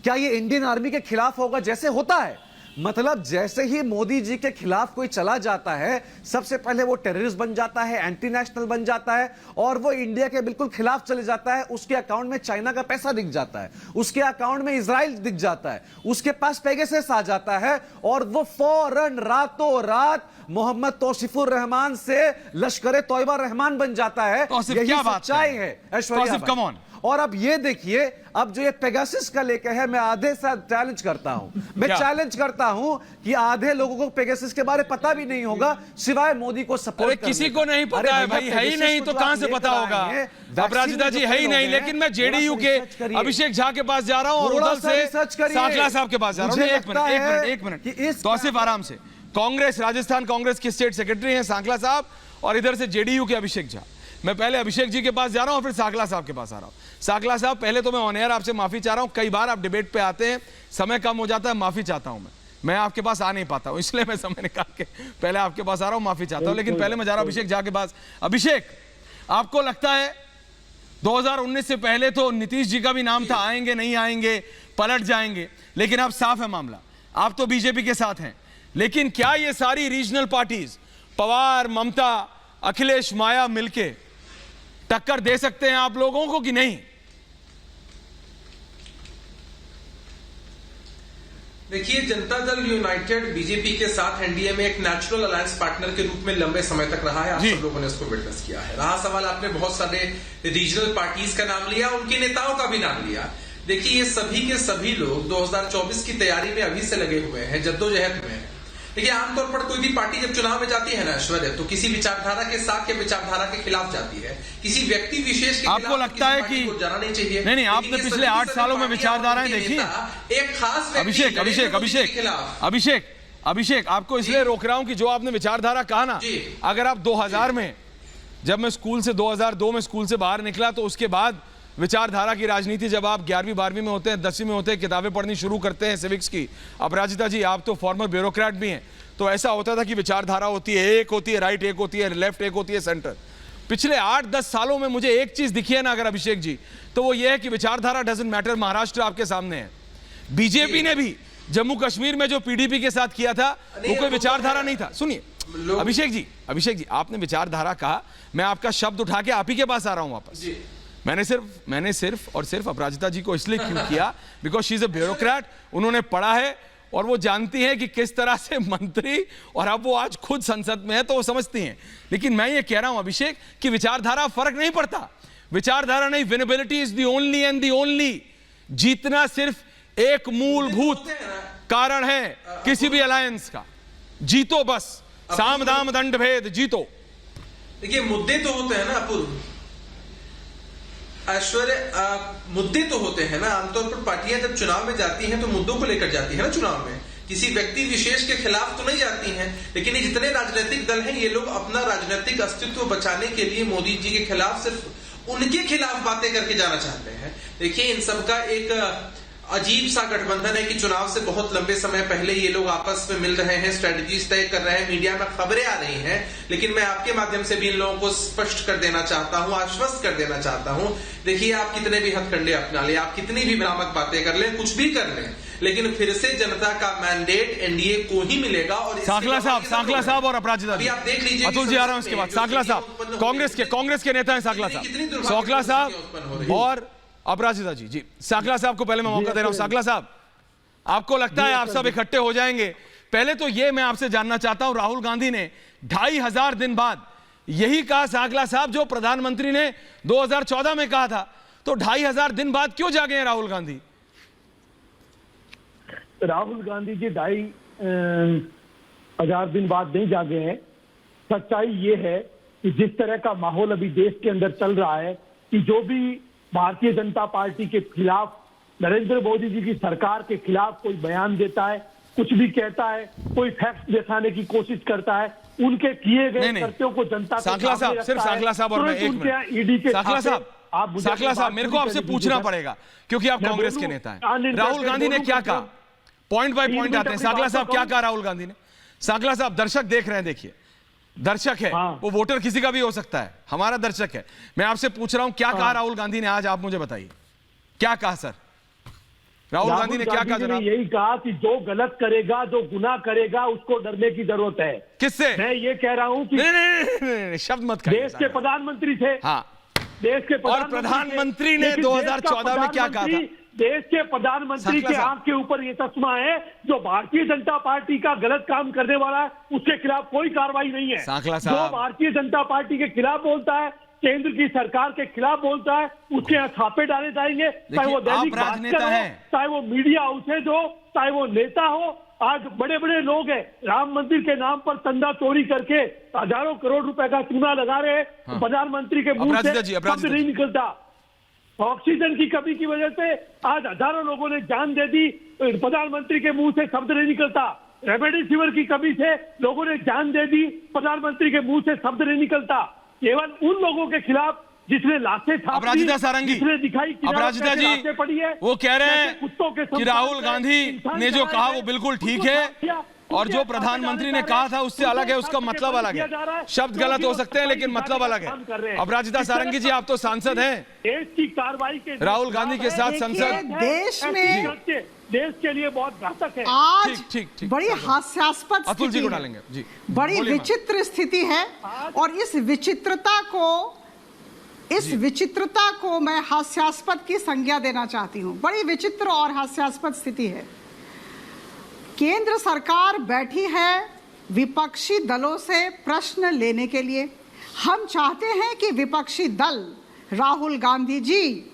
क्या यह इंडियन आर्मी के खिलाफ होगा? जैसे होता है मतलब जैसे ही मोदी जी के खिलाफ कोई चला जाता है, सबसे पहले वो टेररिस्ट बन जाता है, एंटी नेशनल बन जाता है, और वो इंडिया के बिल्कुल खिलाफ चले जाता है। उसके अकाउंट में चाइना का पैसा दिख जाता है, उसके अकाउंट में इजराइल दिख जाता है, उसके पास पेगासस आ जाता है, और वो फौरन रातों रात मोहम्मद तौसीफुर रहमान से लश्कर तौयबा रहमान बन जाता है। तौसीफ, यही क्या बात सच्चाई है ऐश्वर्या तौसीफ, भाई। come on। और अब ये देखिए, अब जो ये पेगासस का लेके है, मैं आधे से चैलेंज करता हूं, मैं क्या? चैलेंज करता हूं कि आधे लोगों को पेगासस के बारे में पता भी नहीं होगा सिवाय मोदी को सपोर्ट अरे किसी को नहीं पता है भाई, है ही नहीं तो कहां से पता होगा। अपराजिता जी है ही नहीं, लेकिन मैं जेडीयू के अभिषेक झा के पास जा रहा हूं और उधर से सांकला साहब के पास जा रहा हूं। एक मिनट तौसीफ, आराम से। कांग्रेस, राजस्थान कांग्रेस के स्टेट सेक्रेटरी हैं सांकला साहब, और इधर से जेडीयू के अभिषेक झा। मैं पहले अभिषेक जी के पास जा रहा हूं, फिर सांकला साहब के पास आ रहा हूं। सांकला साहब, पहले तो मैं ऑन एयर आपसे माफी चाह रहा हूं, कई बार आप डिबेट पे आते हैं, समय कम हो जाता है, माफी चाहता हूं। मैं आपके पास आ नहीं पाता हूं, इसलिए मैं समय निकाल के पहले आपके पास आ रहा हूं, माफी चाहता हूं। लेकिन पहले मैं जा रहा हूं अभिषेक झा के पास। अभिषेक, आपको लगता है 2019 से पहले तो नीतीश जी का भी नाम था, आएंगे नहीं आएंगे, पलट जाएंगे, लेकिन अब साफ है मामला, आप तो बीजेपी के साथ हैं। लेकिन क्या ये सारी रीजनल पार्टीज, पवार, ममता, अखिलेश, माया मिलके टक्कर दे सकते हैं आप लोगों को कि नहीं? देखिए, जनता दल यूनाइटेड बीजेपी के साथ एनडीए में एक नेचुरल अलायंस पार्टनर के रूप में लंबे समय तक रहा है। आप सब लोगों ने उसको विटनेस किया है। रहा सवाल, आपने बहुत सारे रीजनल पार्टीज का नाम लिया, उनके नेताओं का भी नाम लिया। देखिए, ये सभी के सभी लोग 2024 की तैयारी में अभी से लगे हुए हैं, जद्दोजहद में है। देखिए, आमतौर पर कोई भी पार्टी जब चुनाव में जाती है ना ऐश्वर्या, तो किसी विचारधारा के साथ या विचारधारा के खिलाफ जाती है, किसी व्यक्ति विशेष के आपको लगता है कि जाना नहीं चाहिए। नहीं, आपने पिछले 8 सालों में विचारधाराएं देखी। एक खास अभिषेक, आपको इसलिए रोक रहा हूं कि जो आपने विचारधारा कहा ना, अगर आप 2000 में, जब मैं स्कूल से 2002 में स्कूल से बाहर निकला, तो उसके बाद विचारधारा की राजनीति, जब आप 11वीं 12वीं में होते हैं, 10वीं में होते हैं, किताबें पढ़नी शुरू करते हैं सिविक्स की। अपराजिता जी, आप तो फॉर्मर ब्यूरोक्रेट भी हैं, तो ऐसा होता था कि विचारधारा होती है, एक होती है राइट, एक होती है लेफ्ट, एक होती है सेंटर। पिछले 8-10 सालों में मुझे एक चीज दिखी है ना अगर अभिषेक जी, तो वो ये है कि विचारधारा डजंट मैटर। महाराष्ट्र आपके सामने है, बीजेपी ने भी जम्मू कश्मीर में जो पीडीपी के साथ किया था, वो कोई विचारधारा नहीं था। सुनिए अभिषेक जी, आपने विचारधारा कहा, मैं आपका शब्द उठा के आप ही के पास आ रहा हूं वापस। मैंने सिर्फ और सिर्फ अपराजिता जी को इसलिए क्यों किया, because she is a bureaucrat, उन्होंने पढ़ा है और वो जानती हैं कि किस तरह से मंत्री, और अब वो आज खुद संसद में है तो वो समझती हैं। लेकिन मैं ये कह रहा हूं अभिषेक कि विचारधारा फर्क नहीं पड़ता, विचारधारा नहीं, winnability is the only and the only. जीतना सिर्फ एक मूलभूत कारण है किसी भी अलायंस का, जीतो बस, साम दाम दंड भेद, जीतो। देखिए, मुद्दे तो होते हैं ना अपूर्व, ऐश्वर्या, मुद्दे तो होते हैं ना। आमतौर पर पार्टियां जब चुनाव में जाती हैं तो मुद्दों को लेकर जाती है ना चुनाव में, किसी व्यक्ति विशेष के खिलाफ तो नहीं जाती हैं। लेकिन ये जितने राजनीतिक दल हैं, ये लोग अपना राजनीतिक अस्तित्व बचाने के लिए मोदी जी के खिलाफ, सिर्फ उनके खिलाफ बातें करके जाना चाहते हैं। देखिए, इन सबका एक अजीब सा गठबंधन है कि चुनाव से बहुत लंबे समय पहले ये लोग आपस में मिल रहे हैं, स्ट्रेटजीज तय कर रहे हैं, मीडिया में खबरें आ रही हैं। लेकिन मैं आपके माध्यम से भी इन लोगों को स्पष्ट कर देना चाहता हूं, आश्वस्त कर देना चाहता हूं, देखिए, आप कितने भी हथकंडे अपना लें, आप कितनी भी भ्रामक बातें कर लें, कुछ भी कर लें, लेकिन फिर से जनता का मैंडेट एनडीए को ही मिलेगा। और सांकला साहब और अपराजिता जी, आप देख लीजिए, अतुल जी आ रहा हूं उसके बाद। सांकला साहब कांग्रेस के नेता हैं, सांकला साहब और अपराजिता जी। जी, सांकला साहब को पहले मैं मौका दे रहा हूं। सांकला साहब, आपको लगता है आप सब इकट्ठे हो जाएंगे? पहले तो ये मैं आपसे जानना चाहता हूं, राहुल गांधी ने 2500 दिन बाद यही कहा सांकला साहब जो प्रधानमंत्री ने 2014 में कहा था, तो 2500 दिन बाद क्यों जागे हैं राहुल गांधी? राहुल गांधी जी 2500 दिन बाद नहीं जागे हैं। सच्चाई ये है कि जिस तरह का माहौल अभी देश के अंदर चल रहा है, कि जो भी भारतीय जनता पार्टी के खिलाफ, नरेंद्र मोदी जी की सरकार के खिलाफ कोई बयान देता है, कुछ भी कहता है, कोई फैक्ट दिखाने की कोशिश करता है, उनके किए गए कृत्यों को जनता सांकला साहब, सिर्फ सांकला साहब और मैं एक मिनट, ईडी के सांकला साहब मेरे को आपसे पूछना पड़ेगा क्योंकि आप कांग्रेस के नेता हैं। राहुल गांधी ने क्या कहा? पॉइंट बाय पॉइंट आते हैं। सांकला साहब, क्या कहा राहुल गांधी ने? सांकला साहब, दर्शक देख रहे हैं, देखिए, दर्शक है, वो वोटर किसी का भी हो सकता है, हमारा दर्शक है। मैं आपसे पूछ रहा हूं क्या कहा राहुल गांधी ने आज, आप मुझे बताइए क्या कहा सर? राहुल गांधी ने क्या कहा जनाब? यही कहा कि जो गलत करेगा, जो गुनाह करेगा, उसको डरने की जरूरत है। किससे? मैं ये कह रहा हूं कि नहीं, शब्द मत कहिए। देश के प्रधानमंत्री थे। हाँ, देश के प्रधानमंत्री ने 2014 में क्या कहा था? देश के प्रधानमंत्री के आंख के ऊपर ये चश्मा है, जो भारतीय जनता पार्टी का गलत काम करने वाला है उसके खिलाफ कोई कार्रवाई नहीं है। सांखला जो साहब, भारतीय जनता पार्टी के खिलाफ बोलता है, केंद्र की सरकार के खिलाफ बोलता है, उसके यहाँ छापे डाले जाएंगे, चाहे वो दैनिक राजनेता भास्कर हैं। हो, चाहे वो मीडिया हाउसेज हो, चाहे वो नेता हो। आज बड़े बड़े लोग हैं, राम मंदिर के नाम पर चंदा चोरी करके हजारों करोड़ रुपए का चूना लगा रहे हैं। प्रधानमंत्री के मुंह से शब्द नहीं निकलता। ऑक्सीजन की कमी की वजह से आज हजारों लोगों ने जान दे दी, प्रधानमंत्री के मुंह से शब्द नहीं निकलता। रेमडेसिविर की कमी से लोगों ने जान दे दी, प्रधानमंत्री के मुंह से शब्द नहीं निकलता। केवल उन लोगों के खिलाफ जिसने लाशें छाप दी, अपराजिता सारंगी, जिसने दिखाई अपराजिता जी पड़ी है, वो कह रहे हैं कुत्तों के कि राहुल गांधी ने जो कहा वो बिल्कुल ठीक है, और जो प्रधानमंत्री ने कहा था उससे अलग है, उसका मतलब अलग है। शब्द गलत हो सकते हैं लेकिन मतलब अलग है। अपराजिता सारंगी जी, आप तो सांसद हैं, देश की कार्रवाई के राहुल गांधी के साथ संसद देश में देश के लिए बहुत घातक है। आज ठीक, बड़ी हास्यास्पद अतुल जी को स्थिति है। डालेंगे जी। बड़ी बोलिए मैम। विचित्र स्थिति है, और इस विचित्रता को मैं हास्यास्पद की संज्ञा देना चाहती हूं। बड़ी विचित्र और हास्यास्पद स्थिति है। केंद्र सरकार बैठी है विपक्षी दलों से प्रश्न लेने के लिए। हम चाहते हैं कि विपक्षी दल राहुल गांधी जी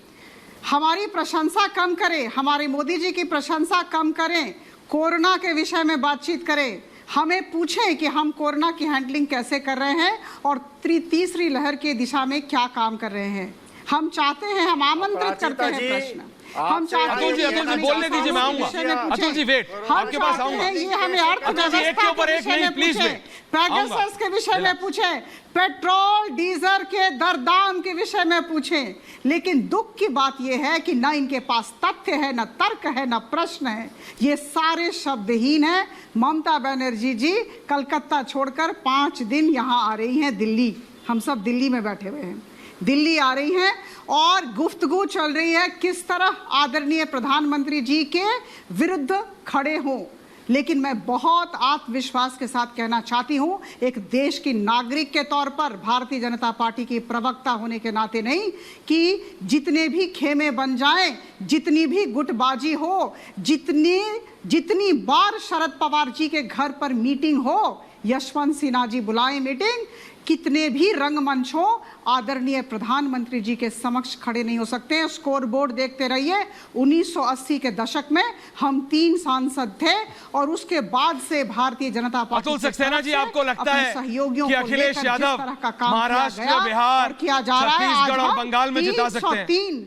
हमारी प्रशंसा कम करें, हमारे मोदी जी की प्रशंसा कम करें, कोरोना के विषय में बातचीत करें, हमें पूछें कि हम कोरोना की हैंडलिंग कैसे कर रहे हैं और तीसरी लहर की दिशा में क्या काम कर रहे हैं। हम चाहते हैं, हम आमंत्रित करते हैं प्रश्न। हम चाहते हैं, अतुल जी बोलने दीजिए, मैं आऊंगा। अतुल जी वेट, आपके पास आऊंगा। ये हमें अर्थव्यवस्था एक के ऊपर एक नहीं, प्लीज वेट, पेगासस के विषय में पूछें, पेट्रोल डीजल के दरदाम के विषय में पूछें। लेकिन दुख की बात यह है कि न इनके पास तथ्य है, न तर्क है, न प्रश्न है। ये सारे शब्दहीन है। ममता बनर्जी जी कलकत्ता छोड़कर 5 दिन यहाँ आ रही हैं दिल्ली। हम सब दिल्ली में बैठे हुए हैं, दिल्ली आ रही हैं और गुफ्तगू चल रही है किस तरह आदरणीय प्रधानमंत्री जी के विरुद्ध खड़े हों। लेकिन मैं बहुत आत्मविश्वास के साथ कहना चाहती हूं, एक देश की नागरिक के तौर पर, भारतीय जनता पार्टी की प्रवक्ता होने के नाते नहीं, कि जितने भी खेमे बन जाएं, जितनी भी गुटबाजी हो, जितनी बार शरद पवार जी के घर पर मीटिंग हो, यशवंत सिन्हा जी बुलाएं मीटिंग, कितने भी रंगमंच हो, आदरणीय प्रधानमंत्री जी के समक्ष खड़े नहीं हो सकते हैं। स्कोर बोर्ड देखते रहिए। 1980 के दशक में हम 3 सांसद थे और उसके बाद से भारतीय जनता पार्टी अतुल सक्सेना जी, आपको लगता है सहयोगियों कि अखिलेश यादव महाराष्ट्र, बिहार, किया जा रहा है, छत्तीसगढ़ और बंगाल में जिता सकते हैं? 303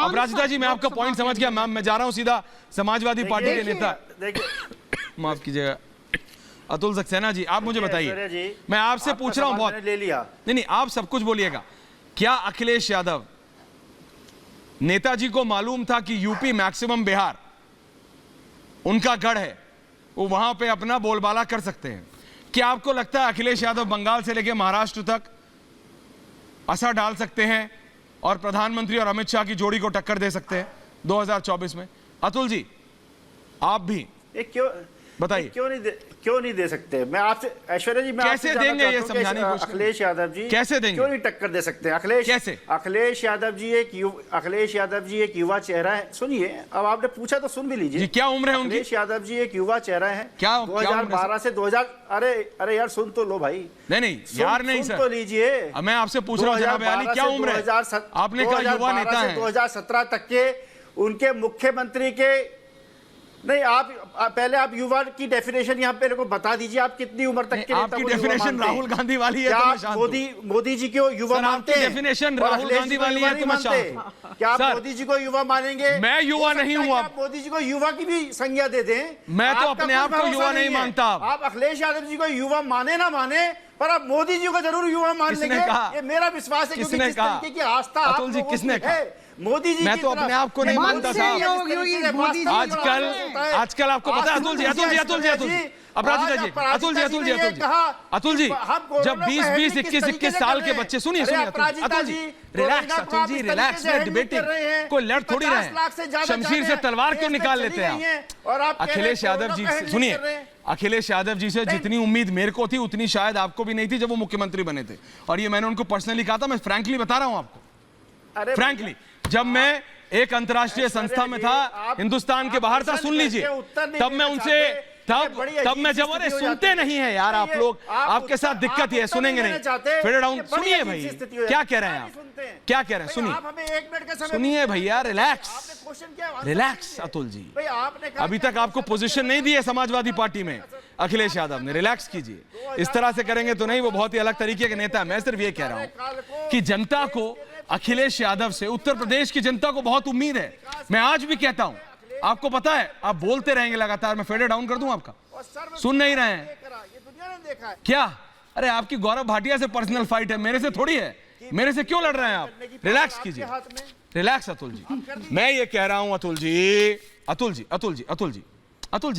अपराजिता जी, मैं आपका पॉइंट समझ गया मैम। मैं जा रहा हूं सीधा समाजवादी पार्टी के नेता, माफ कीजिएगा अतुल सक्सेना जी, आप मुझे बताइए, मैं आपसे पूछ रहा हूं बहुत, ले लिया नहीं आप सब कुछ बोलिएगा। क्या अखिलेश यादव, नेताजी को मालूम था कि यूपी मैक्सिमम बिहार उनका गढ़ है, वो वहां पे अपना बोलबाला कर सकते हैं? क्या आपको लगता है अखिलेश यादव बंगाल से लेकर महाराष्ट्र तक असर डाल सकते हैं और प्रधानमंत्री और अमित शाह की जोड़ी को टक्कर दे सकते हैं 2024 में? अतुल जी आप भी बताइए, क्यों नहीं दे सकते? मैं आपसे, ऐश्वर्या जी, मैं कैसे देंगे ये समझाने की कोशिश? अखिलेश यादव जी कैसे देंगे? क्यों नहीं टक्कर दे सकते? कैसे? अखिलेश यादव जी एक युवा चेहरा है। सुनिए, अब आपने पूछा तो सुन भी लीजिए जी। क्या उम्र है उनकी? अखिलेश यादव जी एक युवा चेहरा है। क्या 2012 से 2000, अरे यार सुन तो लो भाई। नहीं यार, नहीं सर, तो लीजिए। मैं आपसे पूछ रहा हूँ जनाब अली, क्या उम्र है? आपने कहा युवा नेता है। 2017 तक के उनके मुख्यमंत्री के, नहीं पहले आप युवा की डेफिनेशन यहाँ पे को बता दीजिए, आप कितनी उम्र तक के आपकी डेफिनेशन राहुल गांधी वाली है? क्या मोदी जी को युवा मानते हैं? डेफिनेशन राहुल गांधी वाली है तो मैं शांत हूं। क्या आप मोदी जी को युवा मानेंगे? मैं युवा नहीं हूं। आप मोदी जी को युवा की भी संज्ञा दे दें। मैं तो अपने आप को युवा नहीं मानता। आप अखिलेश यादव जी को युवा माने ना माने, पर आप मोदी जी को जरूर युवा मान लेंगे, ये मेरा विश्वास है। किसने कहा? की आस्था अतुल जी, किसने कहा? मोदी जी। मैं तो अपने आप को नहीं मानता साहब। आजकल आपको पता है अतुल जी, अपराजिता जी, अतुल जी, अतुल जी, जब 20, 21 साल के बच्चे, सुनिए Atul ji, relax, Atul ji relax, debating कोई लड़ थोड़ी रहे हैं, शमशीर से तलवार क्यों निकाल लेते हैं आप? अखिलेश यादव जी, सुनिए, अखिलेश यादव जी से जितनी उम्मीद मेरे को थी उतनी शायद आपको भी नहीं थी जब वो मुख्यमंत्री बने थे, और ये मैंने उनको पर्सनली कहा था, मैं फ्रैंकली बता रहा हूं आपको, फ्रैंकली, जब मैं एक अंतर्राष्ट्रीय संस्था में था, हिंदुस्तान के बाहर था, सुन लीजिए, तब मैं उनसे तब मैं जब, अरे सुनते नहीं है यार आप लोग, आपके साथ दिक्कत है, सुनेंगे नहीं, फेडर डाउन, सुनिए भाई क्या कह रहे हैं आप, क्या कह रहे हैं, सुनिए भैया, रिलैक्स अतुल जी, अभी तक आपको पोजीशन नहीं दी है समाजवादी पार्टी में अखिलेश यादव ने, रिलैक्स कीजिए, इस तरह से करेंगे तो नहीं, वो बहुत ही अलग तरीके के नेता है। मैं सिर्फ ये कह रहा हूं कि जनता को अखिलेश यादव से, उत्तर प्रदेश की जनता को बहुत उम्मीद है। मैं आज भी कहता हूं, आपको पता है आप बोलते रहेंगे लगातार, मैं फेडर डाउन कर दूं आपका, सुन नहीं रहे हैं क्या? अरे आपकी गौरव भाटिया से पर्सनल फाइट है, मेरे से थोड़ी है, मेरे से क्यों लड़ रहे हैं आप? रिलैक्स कीजिए, रिलैक्स अतुल जी, मैं ये कह रहा हूं अतुल जी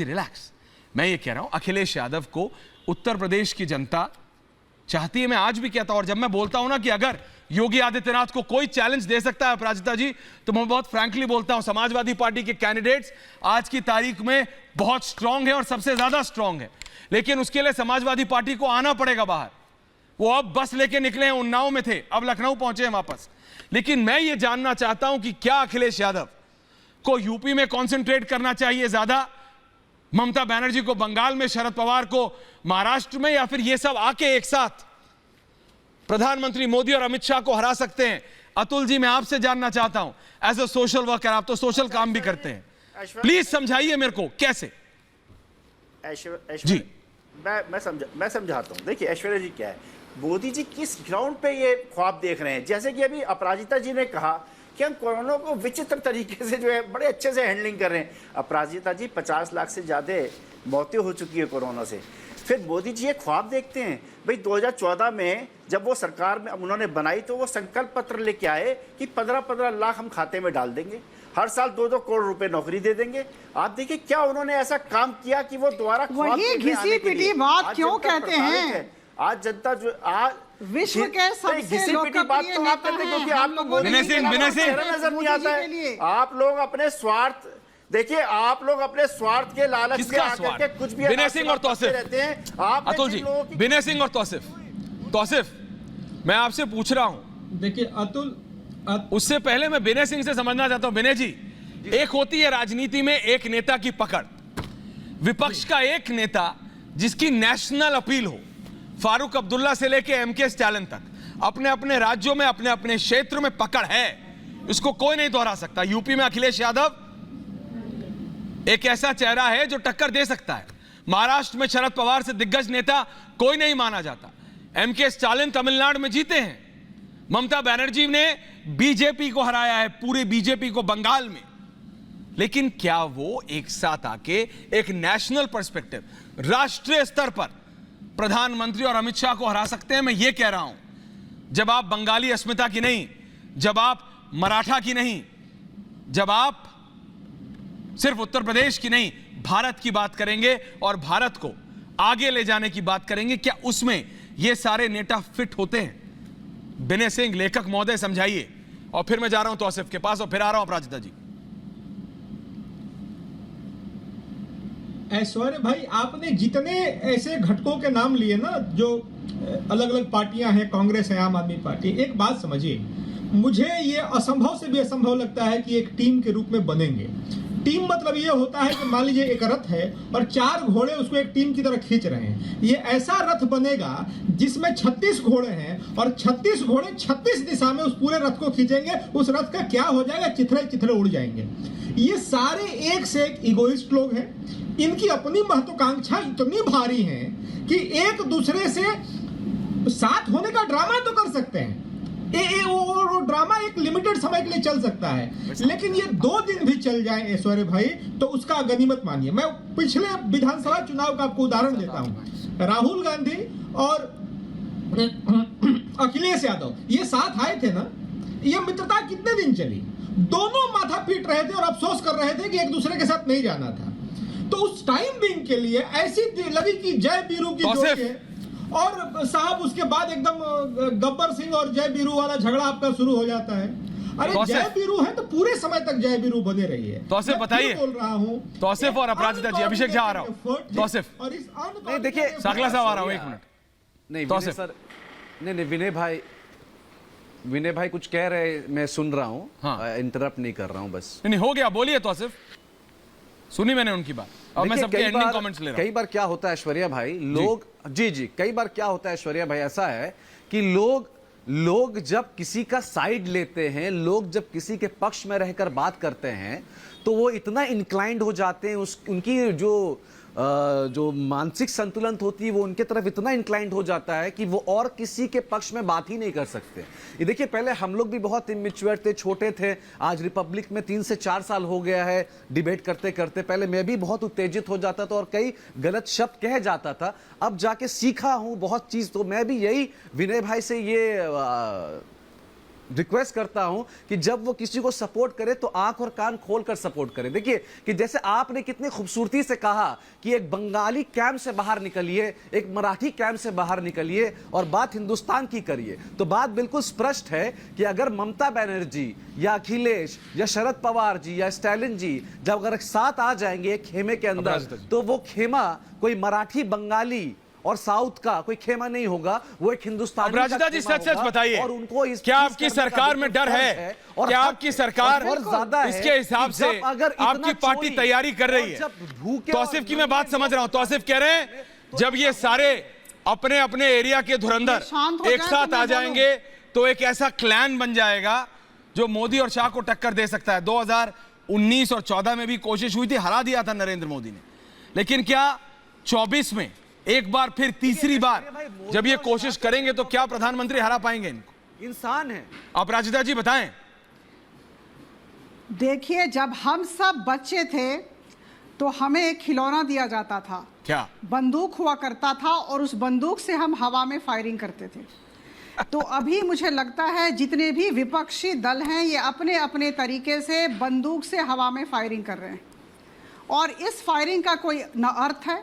रिलैक्स, मैं ये कह रहा हूं अखिलेश यादव को उत्तर प्रदेश की जनता चाहती है। मैं आज भी कहता हूं, और जब मैं बोलता हूं ना कि अगर योगी आदित्यनाथ को कोई चैलेंज दे सकता है अपराजिता जी, तो मैं बहुत फ्रैंकली बोलता हूं, समाजवादी पार्टी के कैंडिडेट्स आज की तारीख में बहुत स्ट्रांग है और सबसे ज्यादा स्ट्रांग है, लेकिन उसके लिए समाजवादी पार्टी को आना पड़ेगा बाहर। वो अब बस लेके निकले हैं, उन्नाव में थे, अब लखनऊ पहुंचे हैं वापस। लेकिन मैं ये जानना चाहता हूं कि क्या अखिलेश यादव को यूपी में कॉन्सेंट्रेट करना चाहिए ज्यादा, ममता बनर्जी को बंगाल में, शरद पवार को महाराष्ट्र में, या फिर ये सब आके एक साथ प्रधानमंत्री मोदी और अमित शाह को हरा सकते हैं? अतुल जी, मैं आपसे जानना चाहता हूं, एज अ सोशल वर्कर, आप तो सोशल काम भी करते हैं, प्लीज समझाइए मेरे को कैसे। जी मैं समझाता हूं। देखिए ऐश्वर्या जी, क्या है, मोदी जी किस ग्राउंड पे ये ख्वाब देख रहे हैं? जैसे कि अभी अपराजिता जी ने कहा कि हम कोरोना को विचित्र तरीके से जो है बड़े अच्छे से हैंडलिंग कर रहे हैं। अपराजिता जी, 50 लाख से ज्यादा मौतें हो चुकी है कोरोना से। फिर मोदी जी ये ख्वाब देखते हैं, भाई 2014 में जब वो सरकार में उन्होंने बनाई तो वो संकल्प पत्र लेके आए कि 15-15 लाख हम खाते में डाल देंगे, हर साल 2-2 करोड़ रुपए नौकरी दे देंगे। आप देखिए क्या उन्होंने ऐसा काम किया कि वो दोबारा वही घिसी पिटी बात क्यों कहते हैं? आज जनता जो आज विश्व के सबसे लोकप्रिय नेता हैं, विनय सिंह नजर नहीं आता है। आप लोग अपने स्वार्थ, देखिए आप लोग अपने स्वार्थ के लालच में आकर के कुछ भी विनय सिंह और तौसीफ रहते हैं। आप अतुल जी, विनय सिंह और तौसीफ मैं आपसे पूछ रहा हूं, देखिए अतुल, उससे पहले मैं विनय सिंह से समझना चाहता हूं। विनय जी, एक होती है राजनीति में एक नेता की पकड़, विपक्ष का एक नेता जिसकी नेशनल अपील हो, फारूक अब्दुल्ला से लेके एमके स्टालिन तक, अपने अपने राज्यों में, अपने अपने क्षेत्र में पकड़ है, इसको कोई नहीं दोहरा सकता। यूपी में अखिलेश यादव एक ऐसा चेहरा है जो टक्कर दे सकता है, महाराष्ट्र में शरद पवार से दिग्गज नेता कोई नहीं माना जाता, एमके स्टालिन तमिलनाडु में जीते हैं, ममता बनर्जी ने बीजेपी को हराया है, पूरी बीजेपी को बंगाल में। लेकिन क्या वो एक साथ आके एक नेशनल पर्सपेक्टिव, राष्ट्रीय स्तर पर प्रधानमंत्री और अमित शाह को हरा सकते हैं? मैं ये कह रहा हूं, जब आप बंगाली अस्मिता की नहीं, जब आप मराठा की नहीं, जब आप सिर्फ उत्तर प्रदेश की नहीं, भारत की बात करेंगे और भारत को आगे ले जाने की बात करेंगे, क्या उसमें ये सारे नेता फिट होते हैं? विनय सिंह, लेखक महोदय, समझाइए, और फिर मैं जा रहा हूं तौसीफ के पास, और फिर आ रहा हूं अपराजिता जी। ऐश्वर्य भाई, आपने जितने ऐसे घटकों के नाम लिए ना, जो अलग अलग पार्टियां हैं, कांग्रेस है, आम आदमी पार्टी, एक बात समझिए, मुझे ये असंभव से भी असंभव लगता है कि एक टीम के रूप में बनेंगे। टीम मतलब ये होता है कि मान लीजिए एक रथ है और 4 घोड़े उसको एक टीम की तरह खींच रहे हैं। ये ऐसा रथ बनेगा जिसमें 36 घोड़े हैं और 36 घोड़े 36 दिशा में उस पूरे रथ को खींचेंगे। उस रथ का क्या हो जाएगा? चिथड़े चिथड़े उड़ जाएंगे। ये सारे एक से एक इगोइस्ट लोग हैं, इनकी अपनी महत्वाकांक्षा इतनी भारी है कि एक दूसरे से साथ होने का ड्रामा तो कर सकते हैं, वो ड्रामा एक लिमिटेड समय के लिए चल सकता है, लेकिन ये 2 दिन भी चल जाए ऐश्वर्य भाई तो उसका गनीमत मानिए। मैं पिछले विधानसभा चुनाव का आपको उदाहरण देता हूं। राहुल गांधी और अखिलेश यादव ये साथ आए थे ना, ये मित्रता कितने दिन चली? दोनों माथा पीट रहे थे और अफसोस कर रहे थे कि एक दूसरे के साथ नहीं जाना था। तो उस टाइम बिंग के लिए ऐसी लगी कि जय बीरू की जोड़ी है, और साहब उसके बाद एकदम गब्बर सिंह और जय बीरू वाला झगड़ा आपका शुरू हो जाता है। अरे जय बीरू है तो पूरे समय तक जय बीरू बने रहिए। तौसीफ बताइए, बोल रहा हूं तौसीफ और अपराजिता जी, अभिषेक झा आ रहा हूं। तौसीफ और इस नहीं देखिए, साकला साहब आ रहा हूं, एक मिनट। नहीं तो विनय सर, नहीं विनय भाई कुछ कह रहे, मैं सुन रहा हूं, हाँ। इंटरप्ट नहीं कर रहा हूं बस। नहीं हो गया, बोलिए तौसीफ, सुनी मैंने उनकी बात। अब मैं सबके एंडिंग कमेंट्स ले रहा हूं। कई बार क्या होता है ऐश्वर्या भाई, लोग जी कई बार क्या होता है ऐश्वर्या भाई, ऐसा है कि लोग जब किसी का साइड लेते हैं, लोग जब किसी के पक्ष में रहकर बात करते हैं, तो वो इतना इंक्लाइंड हो जाते हैं, उनकी जो मानसिक संतुलन होती है वो उनके तरफ इतना इंक्लाइंड हो जाता है कि वो और किसी के पक्ष में बात ही नहीं कर सकते। ये देखिए, पहले हम लोग भी बहुत इमेच्योर थे, छोटे थे, आज रिपब्लिक में 3 से 4 साल हो गया है डिबेट करते करते। पहले मैं भी बहुत उत्तेजित हो जाता था और कई गलत शब्द कह जाता था, अब जाके सीखा हूं बहुत चीज। तो मैं भी यही विनय भाई से ये रिक्वेस्ट करता हूं कि जब वो किसी को सपोर्ट करे तो आंख और कान खोलकर सपोर्ट करे। देखिए कि जैसे आपने कितनी खूबसूरती से कहा कि एक बंगाली कैंप से बाहर निकलिए, एक मराठी कैंप से बाहर निकलिए और बात हिंदुस्तान की करिए, तो बात बिल्कुल स्पष्ट है कि अगर ममता बनर्जी या अखिलेश या शरद पवार जी या स्टालिन जी जब अगर साथ आ जाएंगे एक खेमे के अंदर, तो वो खेमा कोई मराठी, बंगाली और साउथ का कोई खेमा नहीं होगा, वो एक हिंदुस्तानी। अपराजिता जी सच सच बताइए, और उनको क्या आपकी सरकार में डर है? क्या आपकी सरकार और ज्यादा इसके हिसाब से अगर आपकी पार्टी तैयारी कर रही है? तौसीफ की मैं बात समझ रहा हूं। तौसीफ कह रहे हैं जब ये सारे अपने अपने एरिया के धुरंधर एक साथ आ जाएंगे तो एक ऐसा क्लैन बन जाएगा जो मोदी और शाह को टक्कर दे सकता है। 2019 और 14 में भी कोशिश हुई थी, हरा दिया था नरेंद्र मोदी ने, लेकिन क्या 24 में एक बार फिर तीसरी बार जब ये कोशिश करेंगे तो क्या प्रधानमंत्री हरा पाएंगे इनको? इंसान है। अपराजिता जी बताएं। देखिए, जब हम सब बच्चे थे तो हमें एक खिलौना दिया जाता था, क्या? बंदूक हुआ करता था, और उस बंदूक से हम हवा में फायरिंग करते थे। तो अभी मुझे लगता है जितने भी विपक्षी दल हैं ये अपने अपने तरीके से बंदूक से हवा में फायरिंग कर रहे हैं, और इस फायरिंग का कोई न अर्थ है,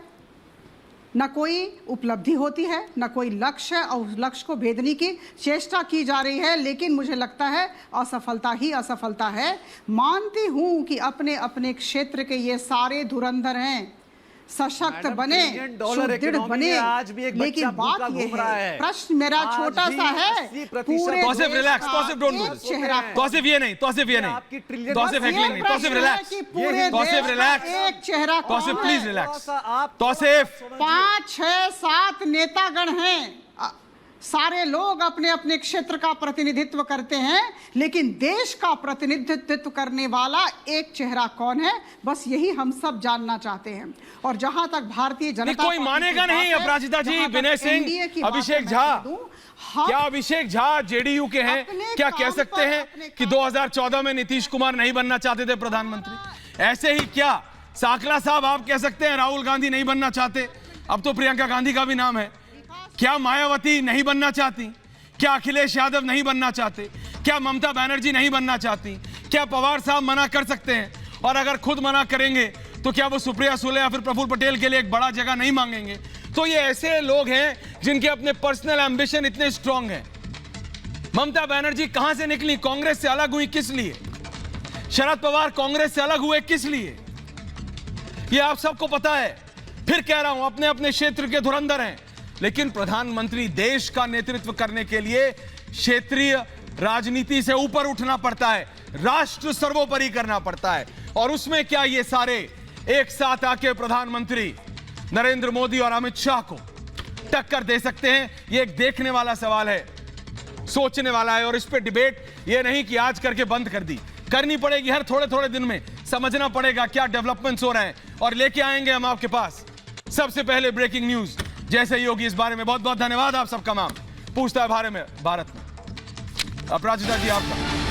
न कोई उपलब्धि होती है, न कोई लक्ष्य है, और उस लक्ष्य को भेदने की चेष्टा की जा रही है। लेकिन मुझे लगता है असफलता ही असफलता है। मानती हूं कि अपने अपने क्षेत्र के ये सारे धुरंधर हैं, सशक्त बने, सुदृढ़ बने, लेकिन बात ये है, प्रश्न मेरा छोटा सा है, पूरे Tauseef relax, Tauseef don't do this, Tauseef ये नहीं, तौसीफ ये नहीं, तौसीफ हेकलिंग नहीं, तौसीफ रिलैक्स, तौसीफ रिलैक्स, एक चेहरा, तौसीफ प्लीज रिलैक्स, तौसीफ। 5, 6, 7 नेतागण हैं, सारे लोग अपने अपने क्षेत्र का प्रतिनिधित्व करते हैं, लेकिन देश का प्रतिनिधित्व करने वाला एक चेहरा कौन है, बस यही हम सब जानना चाहते हैं। और जहां तक भारतीय जनता कोई मानेगा नहीं। अपराजिता जी, विनय सिंह, अभिषेक झा, क्या अभिषेक झा जेडीयू के हैं? क्या कह सकते हैं कि 2014 में नीतीश कुमार नहीं बनना चाहते थे प्रधानमंत्री? ऐसे ही क्या साकला साहब आप कह सकते हैं राहुल गांधी नहीं बनना चाहते? अब तो प्रियंका गांधी का भी नाम है। क्या मायावती नहीं बनना चाहती? क्या अखिलेश यादव नहीं बनना चाहते? क्या ममता बनर्जी नहीं बनना चाहती? क्या पवार साहब मना कर सकते हैं? और अगर खुद मना करेंगे तो क्या वो सुप्रिया सुले या फिर प्रफुल्ल पटेल के लिए एक बड़ा जगह नहीं मांगेंगे? तो ये ऐसे लोग हैं जिनके अपने पर्सनल एम्बिशन इतने स्ट्रांग हैं। ममता बनर्जी कहां से निकली? कांग्रेस से अलग हुई किस लिए? शरद पवार कांग्रेस से अलग हुए किस लिए? ये आप सबको पता है। फिर कह रहा हूं, अपने अपने क्षेत्र के धुरंधर हैं, लेकिन प्रधानमंत्री देश का नेतृत्व करने के लिए क्षेत्रीय राजनीति से ऊपर उठना पड़ता है, राष्ट्र सर्वोपरि करना पड़ता है। और उसमें क्या ये सारे एक साथ आके प्रधानमंत्री नरेंद्र मोदी और अमित शाह को टक्कर दे सकते हैं? ये एक देखने वाला सवाल है, सोचने वाला है। और इस पे डिबेट ये नहीं कि आज करके बंद कर दी, करनी पड़ेगी हर थोड़े थोड़े दिन में, समझना पड़ेगा क्या डेवलपमेंट्स हो रहे हैं, और लेके आएंगे हम आपके पास सबसे पहले ब्रेकिंग न्यूज जैसे ही होगी इस बारे में। बहुत बहुत धन्यवाद आप सबका। नाम पूछता है भारत में। अपराजिता जी आपका।